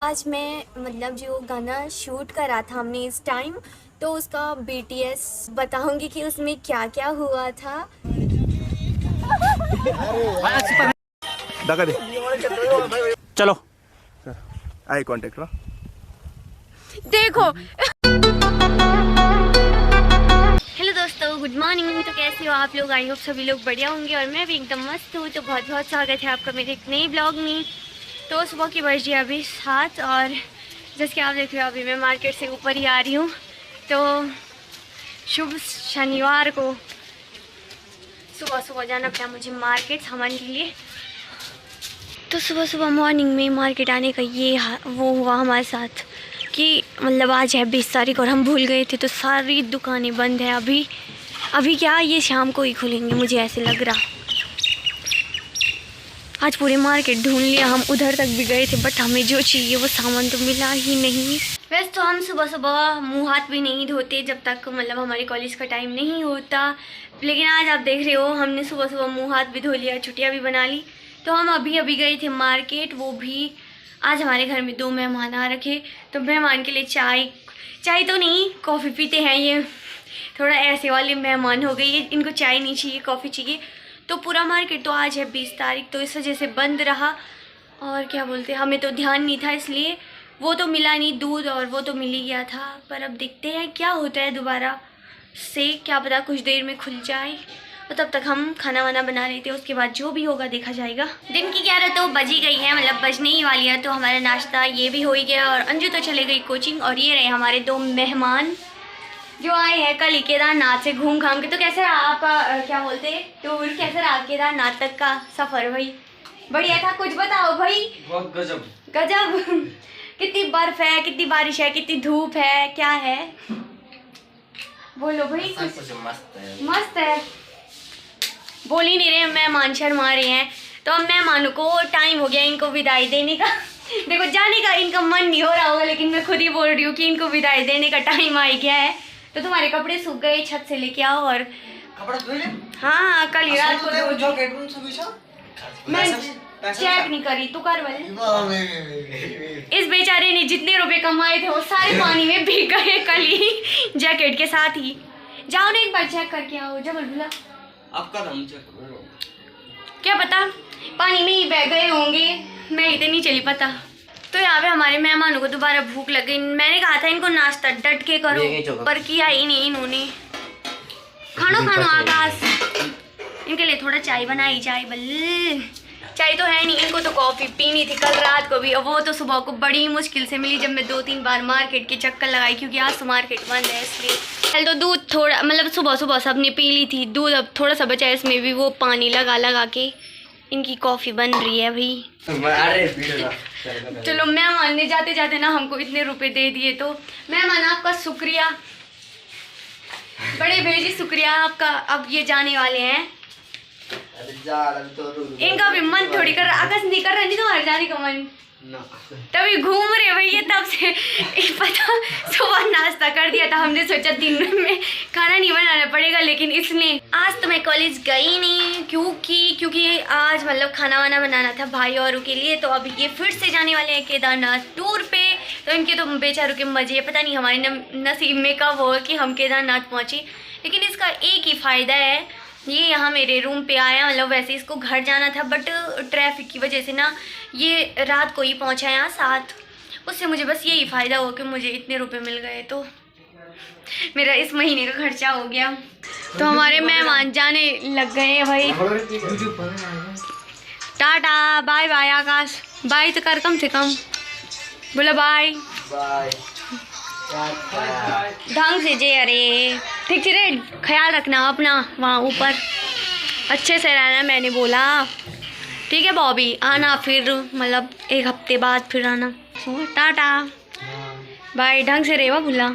आज मैं मतलब जो गाना शूट करा था हमने इस टाइम, तो उसका BTS बताऊंगी कि उसमें क्या क्या हुआ था। दगा दे चलो आई कांटेक्ट लो देखो। हेलो दोस्तों, गुड मॉर्निंग। तो कैसे हो आप लोग? आई होप सभी लोग बढ़िया होंगे और मैं भी एकदम मस्त हूँ। तो बहुत बहुत स्वागत है आपका मेरे एक नए ब्लॉग में। तो सुबह की बज रही है अभी 7 और जैसे कि आप देख रहे हो अभी मैं मार्केट से ऊपर ही आ रही हूँ। तो शुभ शनिवार को सुबह सुबह जाना पड़ा मुझे मार्केट सामान के लिए। तो सुबह सुबह मॉर्निंग में मार्केट आने का ये वो हुआ हमारे साथ कि मतलब आज है 20 तारीख और हम भूल गए थे। तो सारी दुकानें बंद है अभी क्या ये शाम को ही खुलेंगे, मुझे ऐसे लग रहा। आज पूरी मार्केट ढूंढ लिया, हम उधर तक भी गए थे बट हमें जो चाहिए वो सामान तो मिला ही नहीं। वैसे तो हम सुबह सुबह मुंह हाथ भी नहीं धोते जब तक मतलब हमारे कॉलेज का टाइम नहीं होता, लेकिन आज आप देख रहे हो हमने सुबह सुबह मुंह हाथ भी धो लिया, छुट्टियाँ भी बना ली। तो हम अभी गए थे मार्केट, वो भी आज हमारे घर में 2 मेहमान आ रखे। तो मेहमान के लिए चाय तो नहीं, कॉफ़ी पीते हैं। ये थोड़ा ऐसे वाले मेहमान हो गए, इनको चाय नहीं चाहिए, कॉफ़ी चाहिए। तो पूरा मार्केट तो आज है 20 तारीख, तो इस वजह से बंद रहा। और क्या बोलते, हमें तो ध्यान नहीं था इसलिए वो तो मिला नहीं दूध, और वो तो मिल ही गया था। पर अब देखते हैं क्या होता है दोबारा से, क्या पता कुछ देर में खुल जाए। और तब तक हम खाना वाना बना लेते हैं, उसके बाद जो भी होगा देखा जाएगा। दिन की 11 तो बज ही गई है, मतलब बजने ही वाली है। तो हमारा नाश्ता ये भी हो ही गया और अंजू तो चले गई कोचिंग। और ये रहे हमारे 2 मेहमान जो आए हैं कल केदारनाथ से घूम घाम के। तो कैसा रहा आपका क्या बोलते टूर, कैसा रहा केदारनाथ तक का सफर भाई? बढ़िया था, कुछ बताओ भाई। बहुत गजब गजब। कितनी बर्फ है, कितनी बारिश है, कितनी धूप है, क्या है बोलो भाई। कुछ मस्त है। मस्त है, बोल ही नहीं रहे, मेहमान शर्मा रहे हैं। तो अब मेहमानों को टाइम हो गया इनको विदाई देने का। देखो जाने का इनका मन नहीं हो रहा होगा, लेकिन मैं खुद ही बोल रही हूँ कि इनको विदाई देने का टाइम आ गया है। तो तुम्हारे कपड़े सूख गए, छत से लेके आओ। और कपड़ा धो ले। हाँ कल ही रात को जो केटरूम से पूछा मैं चेक नहीं करी, तू कर वाले। इस बेचारे ने जितने रुपए कमाए थे वो सारे पानी में भीग गए कल ही, जैकेट के साथ ही। जाओ ना एक बार चेक करके आओ, जब बोला आपका दम चेक करो। क्या पता पानी में ही बह गए होंगे, मैं ही तो नहीं चली पता। तो यहाँ पे हमारे मेहमानों को दोबारा भूख लग गई। मैंने कहा था इनको नाश्ता डट के करो, पर किया ही नहीं इन्होंने। खानो आकाश, इनके लिए थोड़ा चाय बनाई जाए। बल चाय तो है नहीं, इनको तो कॉफ़ी पीनी थी कल रात को भी, और वो तो सुबह को बड़ी मुश्किल से मिली जब मैं 2-3 बार मार्केट के चक्कर लगाई, क्योंकि आज तो मार्केट बंद है इसलिए। कल तो दूध थोड़ा मतलब सुबह सुबह सबने पी ली थी दूध, अब थोड़ा सा बचा है, इसमें भी वो पानी लगा के इनकी कॉफ़ी बन रही है भाई। चलो मेहमान ने जाते जाते ना हमको इतने रुपए दे दिए, तो मेहमान आपका शुक्रिया, बड़े भेजी शुक्रिया आपका। अब ये जाने वाले हैं, इनका भी मन थोड़ी कर रहा, आकाश नहीं कर रहा, नहीं तुम्हारे जाने का मन तभी घूम रहे भैया तब से। पता सुबह नाश्ता कर दिया था, हमने सोचा दिन में खाना नहीं बनाना पड़ेगा, लेकिन इसने आज तो मैं कॉलेज गई नहीं क्योंकि आज मतलब खाना वाना बनाना था भाई औरों के लिए। तो अभी ये फिर से जाने वाले हैं केदारनाथ टूर पे। तो इनके तो बेचारों के मजे, पता नहीं हमारे नसीब में कब हो कि हम केदारनाथ पहुँचे। लेकिन इसका एक ही फ़ायदा है, ये यहाँ मेरे रूम पे आया, मतलब वैसे इसको घर जाना था बट ट्रैफिक की वजह से ना ये रात को ही पहुँचा यहाँ 7। उससे मुझे बस यही फ़ायदा हो कि मुझे इतने रुपए मिल गए, तो मेरा इस महीने का खर्चा हो गया। तो हमारे मेहमान जाने लग गए हैं भाई। टाटा बाय बाय आकाश, बाय तो कर कम से कम, बोला बाय बाय ढंग से जे। अरे ठीक से ख्याल रखना अपना, वहाँ ऊपर अच्छे से रहना मैंने बोला। ठीक है बॉबी, आना फिर मतलब 1 हफ्ते बाद फिर आना। टाटा बाय, ढंग से रहेगा भूला,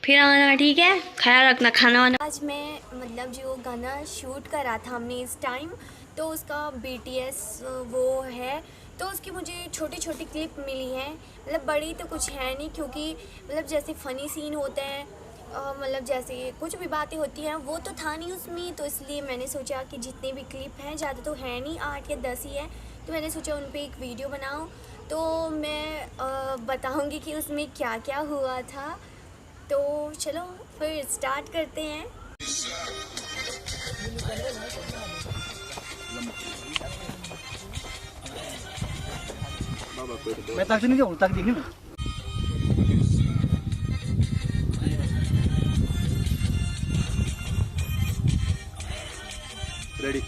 फिर आना ठीक है, ख्याल रखना खाना वाना। आज मैं मतलब जो गाना शूट करा था हमने इस टाइम, तो उसका BTS वो है, तो उसकी मुझे छोटी छोटी क्लिप मिली हैं, मतलब बड़ी तो कुछ है नहीं, क्योंकि मतलब जैसे फ़नी सीन होते हैं, मतलब जैसे कुछ भी बातें होती हैं वो तो था नहीं उसमें। तो इसलिए मैंने सोचा कि जितने भी क्लिप हैं, ज़्यादा तो है नहीं, 8 या 10 ही है, तो मैंने सोचा उन पे एक वीडियो बनाऊं। तो मैं बताऊंगी कि उसमें क्या क्या हुआ था। तो चलो फिर स्टार्ट करते हैं। मैं तक नहीं जाऊँ, तक देखी ना। रेडी।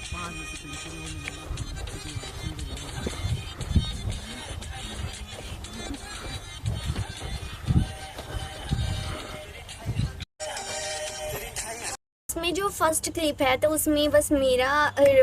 इसमें जो फर्स्ट क्लिप है तो उसमें बस मेरा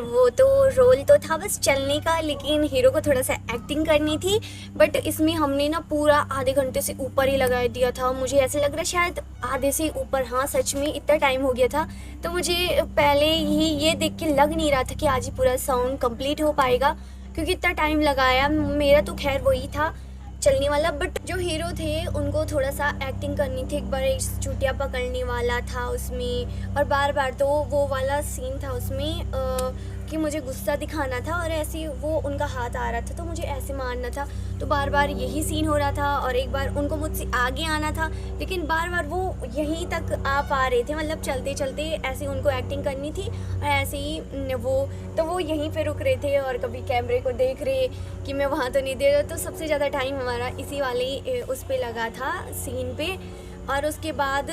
वो तो रोल तो था बस चलने का, लेकिन हीरो को थोड़ा सा एक्टिंग करनी थी। बट इसमें हमने ना पूरा आधे घंटे से ऊपर ही लगा दिया था। मुझे ऐसे लग रहा है शायद आधे से ऊपर, हाँ सच में इतना टाइम हो गया था। तो मुझे पहले ही ये देख के लग नहीं रहा था कि आज ही पूरा सॉन्ग कंप्लीट हो पाएगा, क्योंकि इतना टाइम लगाया। मेरा तो खैर वही था चलने वाला, बट जो हीरो थे उनको थोड़ा सा एक्टिंग करनी थी। एक बार चुटिया पकड़ने वाला था उसमें, और बार बार तो वो वाला सीन था उसमें कि मुझे गुस्सा दिखाना था और ऐसे वो उनका हाथ आ रहा था तो मुझे ऐसे मारना था। तो बार बार यही सीन हो रहा था। और एक बार उनको मुझसे आगे आना था, लेकिन बार बार वो यहीं तक आ पा रहे थे, मतलब चलते चलते ऐसे उनको एक्टिंग करनी थी और ऐसे ही वो यहीं पे रुक रहे थे और कभी कैमरे को देख रहे कि मैं वहाँ तो नहीं दे रहा। तो सबसे ज़्यादा टाइम हमारा इसी वाले उस पे लगा था, सीन पे। और उसके बाद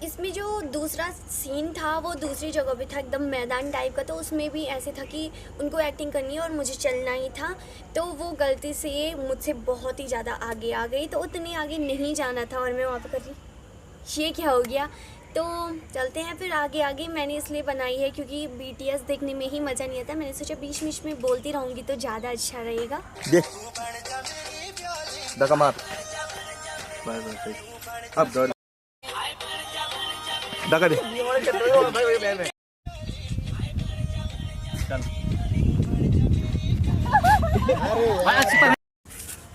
इसमें जो दूसरा सीन था वो दूसरी जगह पे था, एकदम मैदान टाइप का। तो उसमें भी ऐसे था कि उनको एक्टिंग करनी है और मुझे चलना ही था। तो वो गलती से मुझसे बहुत ही ज़्यादा आगे आ गई, तो उतने आगे नहीं जाना था और मैं वहाँ पे कर रही, ये क्या हो गया। तो चलते हैं फिर आगे आगे। मैंने इसलिए बनाई है क्योंकि BTS देखने में ही मज़ा नहीं आता। मैंने सोचा बीच बीच में बोलती रहूँगी तो ज़्यादा अच्छा रहेगा। देख धक्का मार, अब दौड़ धक्का दे।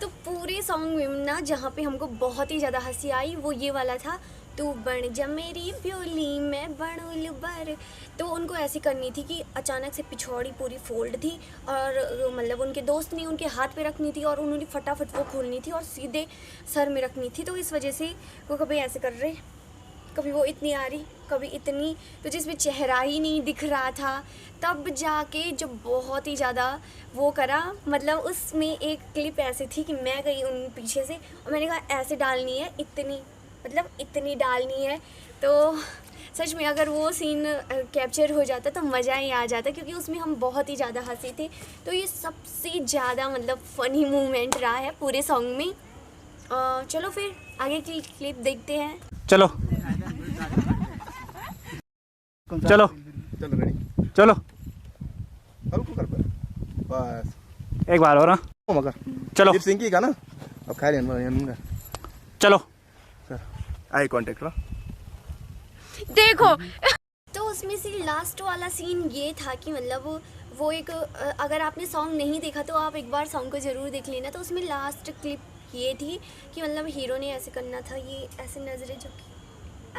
तो पूरे सॉन्ग में ना जहाँ पे हमको बहुत ही ज़्यादा हंसी आई वो ये वाला था, तू बन जा मेरी प्योली मैं बनूल बर। तो उनको ऐसी करनी थी कि अचानक से पिछौड़ी पूरी फोल्ड थी और मतलब उनके दोस्त ने उनके हाथ पे रखनी थी और उन्होंने फटाफट वो खोलनी थी और सीधे सर में रखनी थी। तो इस वजह से वो कभी ऐसे कर रहे, कभी वो इतनी आ रही, कभी इतनी, तो जिसमें चेहरा ही नहीं दिख रहा था। तब जाके जो बहुत ही ज़्यादा वो करा, मतलब उसमें एक क्लिप ऐसी थी कि मैं गई उन पीछे से और मैंने कहा ऐसे डालनी है, इतनी मतलब इतनी डालनी है। तो सच में अगर वो सीन कैप्चर हो जाता तो मज़ा ही आ जाता, क्योंकि उसमें हम बहुत ही ज़्यादा हंसे थे। तो ये सबसे ज़्यादा मतलब फ़नी मोमेंट रहा है पूरे सॉन्ग में। चलो फिर आगे की क्लिप देखते हैं। चलो चलो चलो रेडी, चलो हल्को कर बस एक बार और ना, मगर चलो लिप सिंक का ना, अब खा लेना। चलो आई कांटेक्ट देखो तो उसमें से लास्ट वाला सीन ये था कि मतलब वो एक अगर आपने सॉन्ग नहीं देखा तो आप एक बार सॉन्ग को ज़रूर देख लेना। तो उसमें लास्ट क्लिप ये थी कि मतलब हीरो ने ऐसे करना था, ये ऐसे नज़रें झुकी,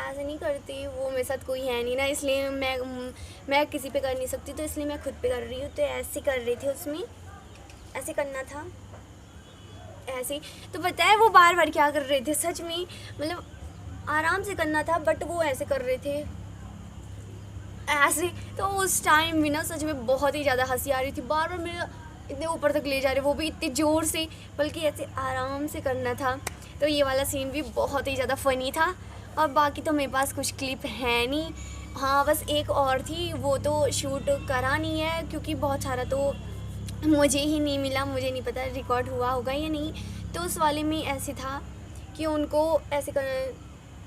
ऐसे नहीं करती। वो मेरे साथ कोई है नहीं ना, इसलिए मैं किसी पे कर नहीं सकती, तो इसलिए मैं खुद पे कर रही हूँ। तो ऐसे कर रही थी, उसमें ऐसे करना था ऐसे। तो पता है वो बार बार क्या कर रहे थे, सच में मतलब आराम से करना था बट वो ऐसे कर रहे थे ऐसे। तो उस टाइम भी ना सच में बहुत ही ज़्यादा हंसी आ रही थी। बार बार मेरा इतने ऊपर तक ले जा रहे, वो भी इतने ज़ोर से, बल्कि ऐसे आराम से करना था। तो ये वाला सीन भी बहुत ही ज़्यादा फ़नी था। और बाकी तो मेरे पास कुछ क्लिप है नहीं। हाँ बस एक और थी, वो तो शूट करा नहीं है क्योंकि बहुत सारा तो मुझे ही नहीं मिला, मुझे नहीं पता रिकॉर्ड हुआ होगा या नहीं। तो उस वाले में ऐसे था कि उनको ऐसे कर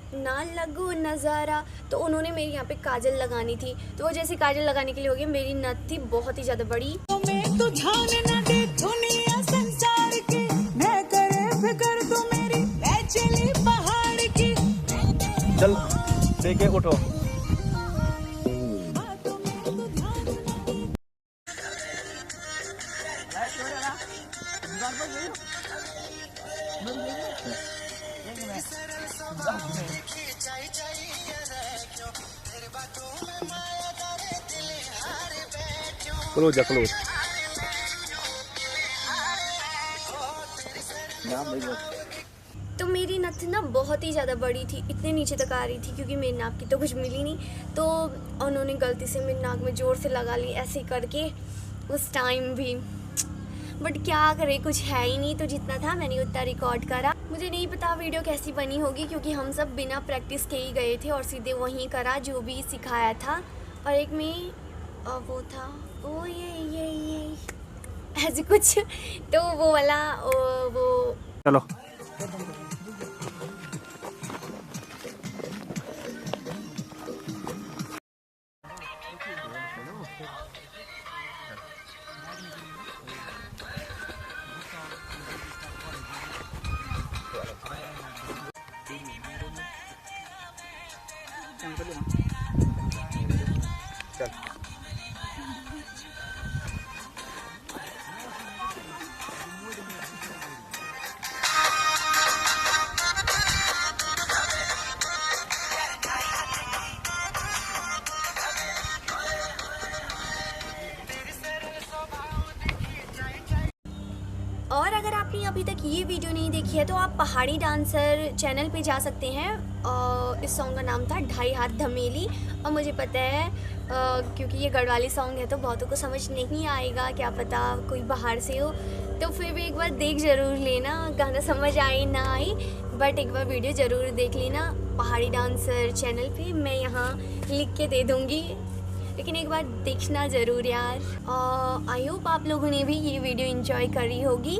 ना लगो नज़ारा, तो उन्होंने मेरी यहाँ पे काजल लगानी थी। तो वो जैसे काजल लगाने के लिए हो गया, मेरी नथ थी बहुत ही ज़्यादा बड़ी। चल देखे उठो। क्लोज जा क्लोज। तो मेरी नथ ना बहुत ही ज़्यादा बड़ी थी, इतने नीचे तक आ रही थी क्योंकि मेरी नाक की तो कुछ मिली नहीं, तो उन्होंने गलती से मेरी नाक में ज़ोर से लगा ली ऐसे करके उस टाइम भी। बट क्या करे, कुछ है ही नहीं, तो जितना था मैंने उतना रिकॉर्ड करा। मुझे नहीं पता वीडियो कैसी बनी होगी क्योंकि हम सब बिना प्रैक्टिस के ही गए थे और सीधे वहीं करा जो भी सिखाया था। और एक में वो था ओ ये ऐसे कुछ, तो वो वाला वो चलो चल और अगर आपने अभी तक ये वीडियो नहीं देखी है तो आप पहाड़ी डांसर चैनल पे जा सकते हैं। इस सॉन्ग का नाम था ढाई हाथ धमेली। और मुझे पता है क्योंकि ये गढ़वाली सॉन्ग है तो बहुतों को समझ नहीं आएगा, क्या पता कोई बाहर से हो, तो फिर भी एक बार देख ज़रूर लेना, गाना समझ आए ना आए बट एक बार वीडियो ज़रूर देख लेना पहाड़ी डांसर चैनल पे, मैं यहाँ लिख के दे दूँगी, लेकिन एक बार देखना ज़रूर यार। आई होप आप लोगों ने भी ये वीडियो एंजॉय करी होगी।